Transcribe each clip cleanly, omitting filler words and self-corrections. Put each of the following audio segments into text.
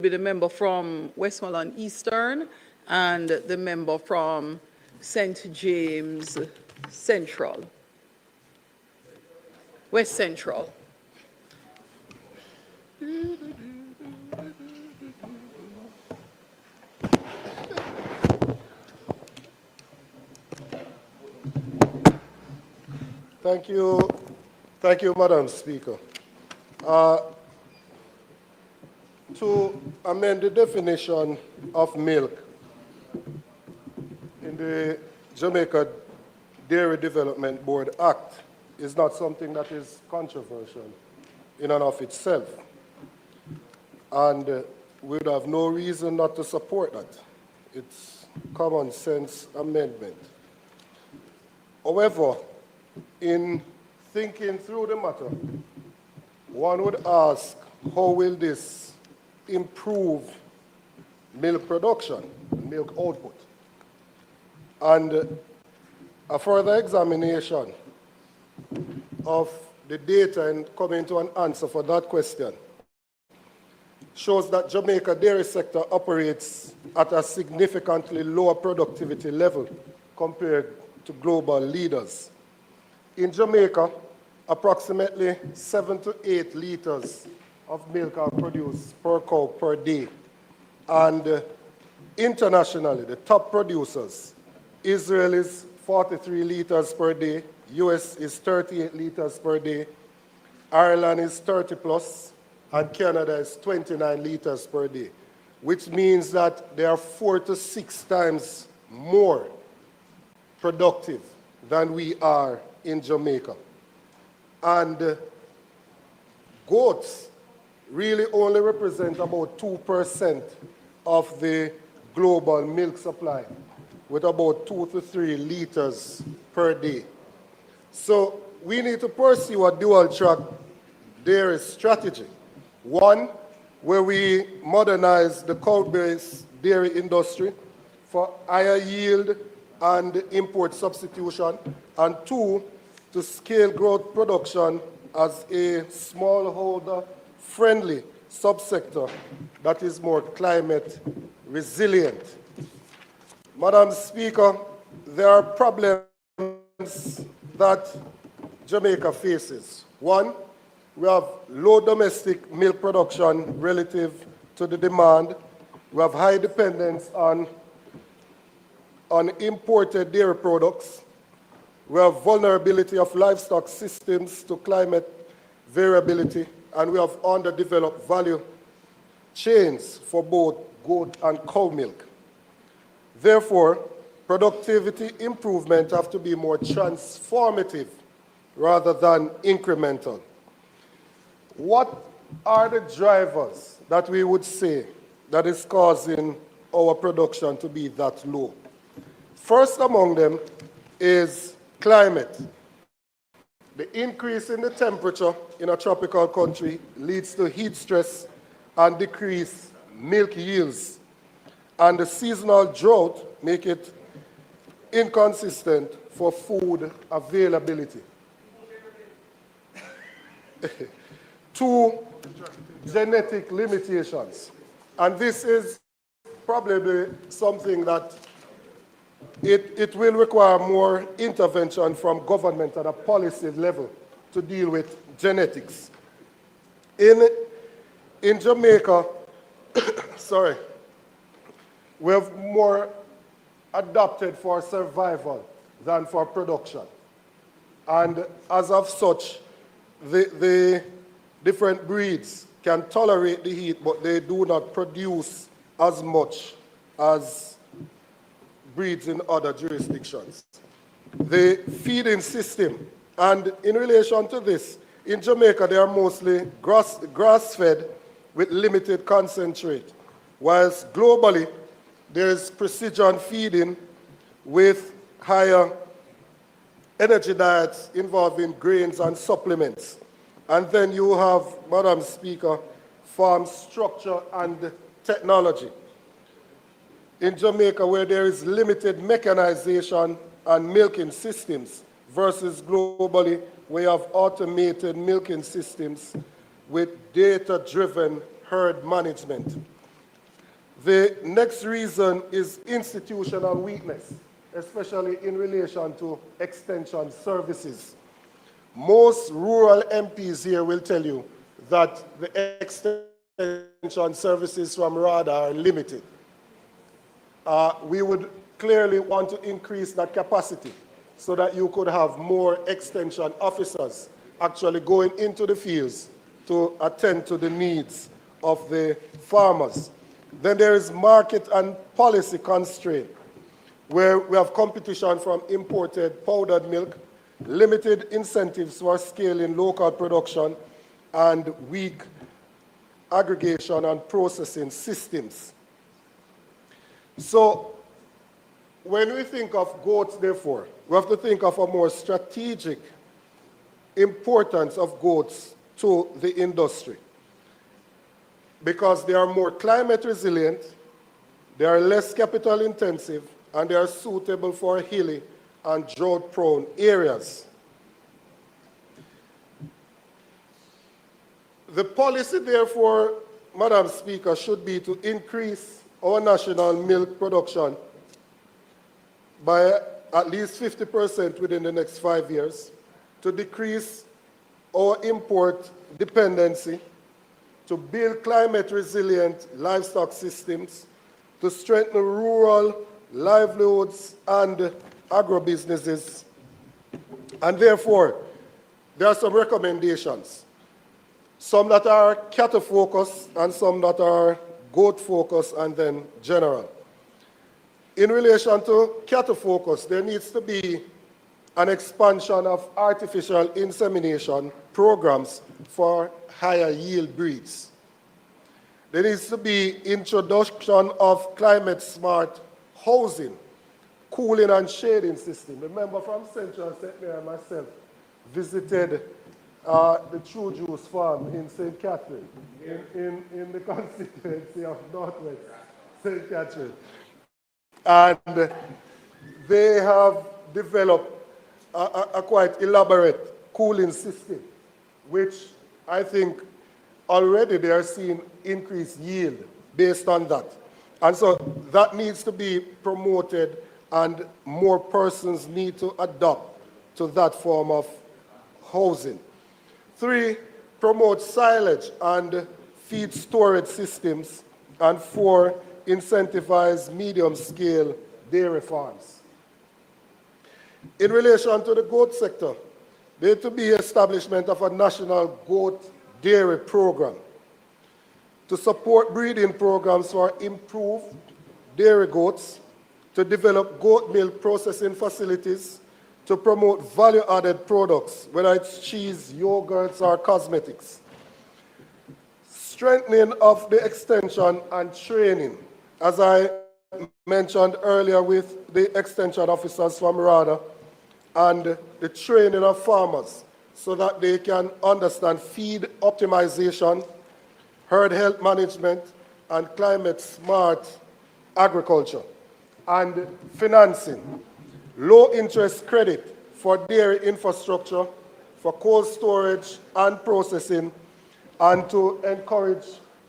be the member from Westmoreland Eastern and the member from St. James Central, West Central. Thank you, Madam Speaker. To amend the definition of milk in the Jamaica Dairy Development Board Act is not something that is controversial in and of itself. And we would have no reason not to support that. It's common sense amendment. However, in thinking through the matter, one would ask, how will this improve milk production, milk output? And a further examination of the data and coming to an answer for that question shows that Jamaica dairy sector operates at a significantly lower productivity level compared to global leaders. In Jamaica, approximately 7 to 8 liters of milk are produced per cow per day. And internationally, the top producers, Israel is 43 liters per day, US is 38 liters per day, Ireland is 30 plus, and Canada is 29 liters per day, which means that they are 4 to 6 times more productive than we are in Jamaica. And goats really only represent about 2% of the global milk supply, with about 2 to 3 liters per day. So we need to pursue a dual-track dairy strategy. One, where we modernize the cow-based dairy industry for higher yield and import substitution, and two, to scale growth production as a smallholder-friendly subsector that is more climate resilient. Madam Speaker, there are problems that Jamaica faces. One, we have low domestic milk production relative to the demand. We have high dependence on imported dairy products. We have vulnerability of livestock systems to climate variability, and we have underdeveloped value chains for both goat and cow milk. Therefore, productivity improvement have to be more transformative rather than incremental. What are the drivers that we would say that is causing our production to be that low? First among them is climate. The increase in the temperature in a tropical country leads to heat stress and decreased milk yields. And the seasonal drought make it inconsistent for food availability. Two, genetic limitations. And this is probably something that it will require more intervention from government at a policy level to deal with genetics. In Jamaica, sorry, we have more adapted for survival than for production. And as of such, the different breeds can tolerate the heat, but they do not produce as much as breeds in other jurisdictions. The feeding system, and in relation to this, in Jamaica they are mostly grass-fed with limited concentrate, whilst globally there is precision feeding with higher energy diets involving grains and supplements. And then you have, Madam Speaker, farm structure and technology. In Jamaica, where there is limited mechanization and milking systems, versus globally, where you have automated milking systems with data-driven herd management. The next reason is institutional weakness, especially in relation to extension services. Most rural MPs here will tell you that the extension services from RADA are limited. We would clearly want to increase that capacity so that you could have more extension officers actually going into the fields to attend to the needs of the farmers. Then there is market and policy constraint, where we have competition from imported powdered milk, limited incentives for scaling local production, and weak aggregation and processing systems. So when we think of goats, therefore, we have to think of a more strategic importance of goats to the industry, because they are more climate resilient, they are less capital intensive, and they are suitable for hilly and drought-prone areas. The policy, therefore, Madam Speaker, should be to increase our national milk production by at least 50% within the next 5 years, to decrease our import dependency, to build climate-resilient livestock systems, to strengthen rural livelihoods and agro-businesses. And therefore, there are some recommendations, some that are cattle-focused and some that are goat-focused and then general. In relation to cattle-focused, there needs to be an expansion of artificial insemination programs for higher yield breeds. There needs to be introduction of climate-smart housing, cooling and shading system. Remember, from Central St. Mary and myself visited the True Juice farm in St. Catherine, in the constituency of Northwest St. Catherine. And they have developed a quite elaborate cooling system, which I think already they are seeing increased yield based on that. And so that needs to be promoted, and more persons need to adopt to that form of housing. 3, promote silage and feed storage systems. And 4, incentivize medium-scale dairy farms. In relation to the goat sector, there to be establishment of a national goat dairy program to support breeding programs for improved dairy goats, to develop goat milk processing facilities, to promote value-added products, whether it's cheese, yogurts, or cosmetics. Strengthening of the extension and training, as I mentioned earlier with the extension officers from RADA, and the training of farmers so that they can understand feed optimization, herd health management, and climate-smart agriculture. And financing, low-interest credit for dairy infrastructure, for cold storage and processing, and to encourage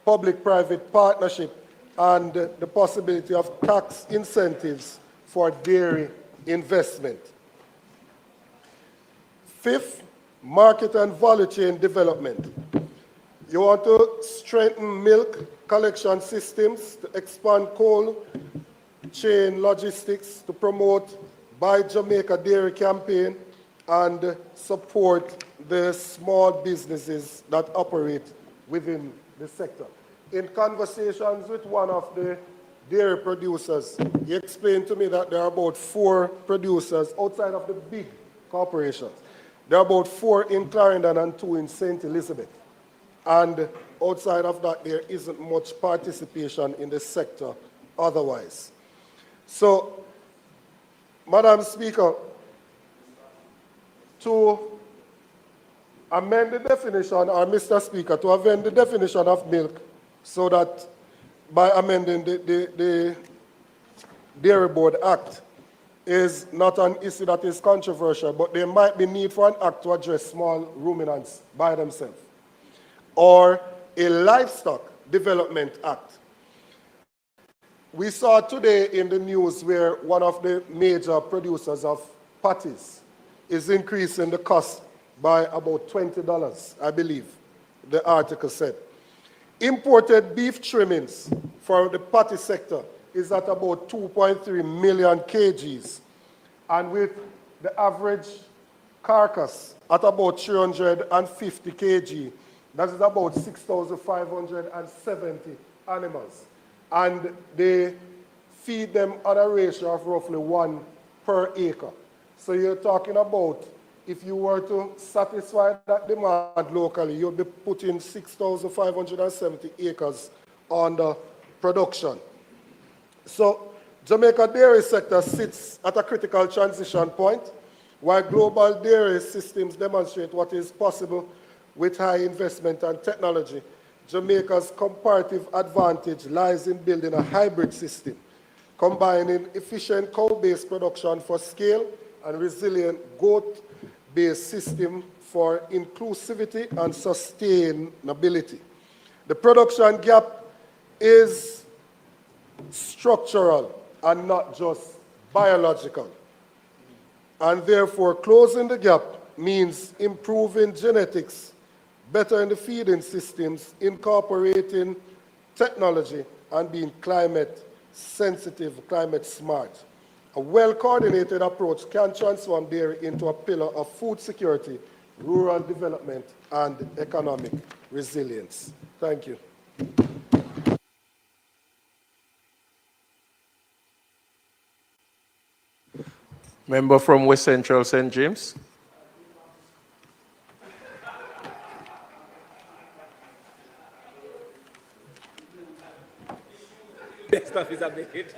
public-private partnership and the possibility of tax incentives for dairy investment. 5th, market and value chain development. You want to strengthen milk collection systems, to expand cold chain logistics, to promote Buy Jamaica Dairy campaign, and support the small businesses that operate within the sector. In conversations with one of the dairy producers, he explained to me that there are about 4 producers outside of the big corporations. There are about 4 in Clarendon and 2 in St. Elizabeth. And outside of that, there isn't much participation in the sector otherwise. So, Madam Speaker, to amend the definition, or Mr. Speaker, to amend the definition of milk so that by amending the Dairy Board Act is not an issue that is controversial, but there might be need for an act to address small ruminants by themselves, or a livestock development act. We saw today in the news where one of the major producers of patties is increasing the cost by about $20, I believe, the article said. Imported beef trimmings for the patty sector is at about 2.3 million kgs, and with the average carcass at about 350 kg, that is about 6,570 animals. And they feed them on a ratio of roughly 1 per acre. So you're talking about, if you were to satisfy that demand locally, you'd be putting 6,570 acres on the production. So Jamaica dairy sector sits at a critical transition point, while global dairy systems demonstrate what is possible with high investment and technology. Jamaica's comparative advantage lies in building a hybrid system, combining efficient cow-based production for scale and resilient goat-based system for inclusivity and sustainability. The production gap is structural and not just biological. And therefore, closing the gap means improving genetics, better in the feeding systems, incorporating technology, and being climate sensitive, climate smart. A well-coordinated approach can transform dairy into a pillar of food security, rural development, and economic resilience. Thank you. Member from West Central St. James. Next up is a bit.